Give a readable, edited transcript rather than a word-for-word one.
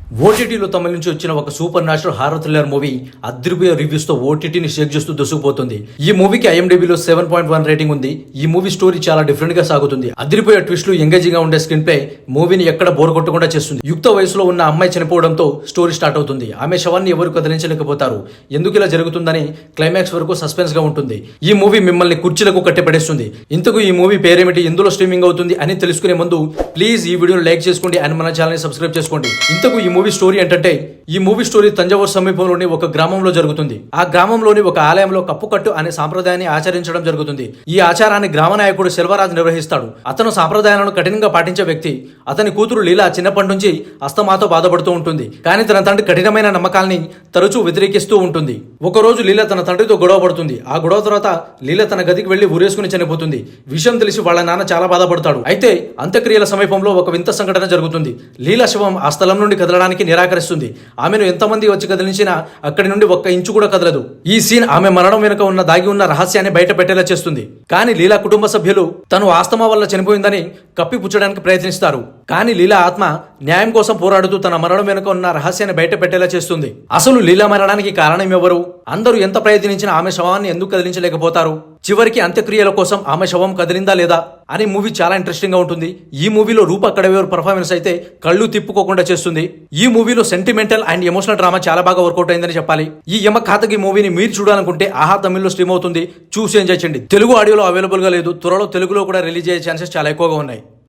ఓటీటీలో తమిళ నుంచి వచ్చిన ఒక super natural horror thriller movie అదిరిపోయే రివ్యూస్ తో ఓటీటీని షేక్ చేస్తూ దూసుకుపోతుంది. ఈ మూవీకి ఐఎండిబిలో 7.1 రేటింగ్ ఉంది. ఈ మూవీ స్టోరీ చాలా డిఫరెంట్ గా సాగుతుంది. అదిరిపోయే ట్విస్టులు, ఎంగేజింగ్ గా ఉండే స్క్రీన్ ప్లే మూవీని ఎక్కడ బోర్ కొట్టకుండా చేస్తుంది. యుక్త వయసులో ఉన్న అమ్మాయి చనిపోవడంతో స్టోరీ స్టార్ట్ అవుతుంది. ఆమె శవాన్ని ఎవరు కదిలించలేకపోతారు. ఎందుకు ఇలా జరుగుతుందని క్లైమాక్స్ వరకు సస్పెన్స్ గా ఉంటుంది. ఈ మూవీ మిమ్మల్ని కుర్చీలకు కట్టెపడేస్తుంది. ఇంతకు ఈ మూవీ పేరేమిటి, ఎందులో స్ట్రీమింగ్ అవుతుంది అని తెలుసుకునే ముందు ప్లీజ్ ఈ వీడియోని లైక్ చేసుకోండి అండ్ మన ఛానల్ ని సబ్స్క్రైబ్ చేసుకోండి. ఇంతకు ఈ మూవీ స్టోరీ ఏంటంటే, ఈ మూవీ స్టోరీ తంజావూరు సమీపంలోని ఒక గ్రామంలో జరుగుతుంది. ఆ గ్రామంలోని ఒక ఆలయంలో కప్పుకట్టు అనే సాంప్రదాయాన్ని ఆచరించడం జరుగుతుంది. ఈ ఆచారాన్ని గ్రామ నాయకుడు సెల్వరాజ్ నిర్వహిస్తాడు. అతను సాంప్రదాయాలను కఠినంగా పాటించే వ్యక్తి. అతని కూతురు లీలా చిన్నప్పటి నుంచి అస్తమాతో బాధపడుతూ ఉంటుంది. కానీ తన తండ్రి కఠినమైన నమ్మకాల్ని తరచూ వ్యతిరేకిస్తూ ఉంటుంది. ఒకరోజు లీలా తన తండ్రితో గొడవ పడుతుంది. ఆ గొడవ తర్వాత లీలా తన గదికి వెళ్లి ఊరేసుకుని చనిపోతుంది. విషయం తెలిసి వాళ్ళ నాన్న చాలా బాధపడతాడు. అయితే అంత్యక్రియల సమీపంలో ఒక వింత సంఘటన జరుగుతుంది. లీలా శవం ఆ స్థలం నుండి కదలడానికి నిరాకరిస్తుంది. ఆమెను ఎంతమంది వచ్చి కదిలించినా అక్కడి నుండి ఒక్క ఇంచు కూడా కదలదు. ఈ సీన్ ఆమె మరణం వెనుక ఉన్న దాగి ఉన్న రహస్యాన్ని బయట పెట్టేలా చేస్తుంది. కానీ లీలా కుటుంబ సభ్యులు తను ఆస్తమా వల్ల చనిపోయిందని కప్పిపుచ్చడానికి ప్రయత్నిస్తారు. కానీ లీలా ఆత్మ న్యాయం కోసం పోరాడుతూ తన మరణం వెనుక ఉన్న రహస్యాన్ని బయట పెట్టేలా చేస్తుంది. అసలు లీలా మరణానికి కారణం ఎవరు? అందరూ ఎంత ప్రయత్నించినా ఆమె శవాన్ని ఎందుకు కదిలించలేకపోతారు? చివరికి అంత్యక్రియల కోసం ఆమె శవం కదిలిందా లేదా అని మూవీ చాలా ఇంట్రెస్టింగ్ గా ఉంటుంది. ఈ మూవీలో రూప కడవేరు పర్ఫార్మెన్స్ అయితే కళ్ళు తిప్పుకోకుండా చేస్తుంది. ఈ మూవీలో సెంటిమెంటల్ అండ్ ఎమోషనల్ డ్రామా చాలా బాగా వర్కౌట్ అయిందని చెప్పాలి. ఈ యమ ఖాతకి మూవీని మీరు చూడాలనుకుంటే ఆహా తమిళ్లో స్ట్రీమ్ అవుతుంది. చూసి ఎంజాయ్ చేయండి. తెలుగు ఆడియోలో అవైలబుల్ గా లేదు. త్వరలో తెలుగులో కూడా రిలీజ్ అయ్యే ఛాన్సెస్ చాలా ఎక్కువగా ఉన్నాయి.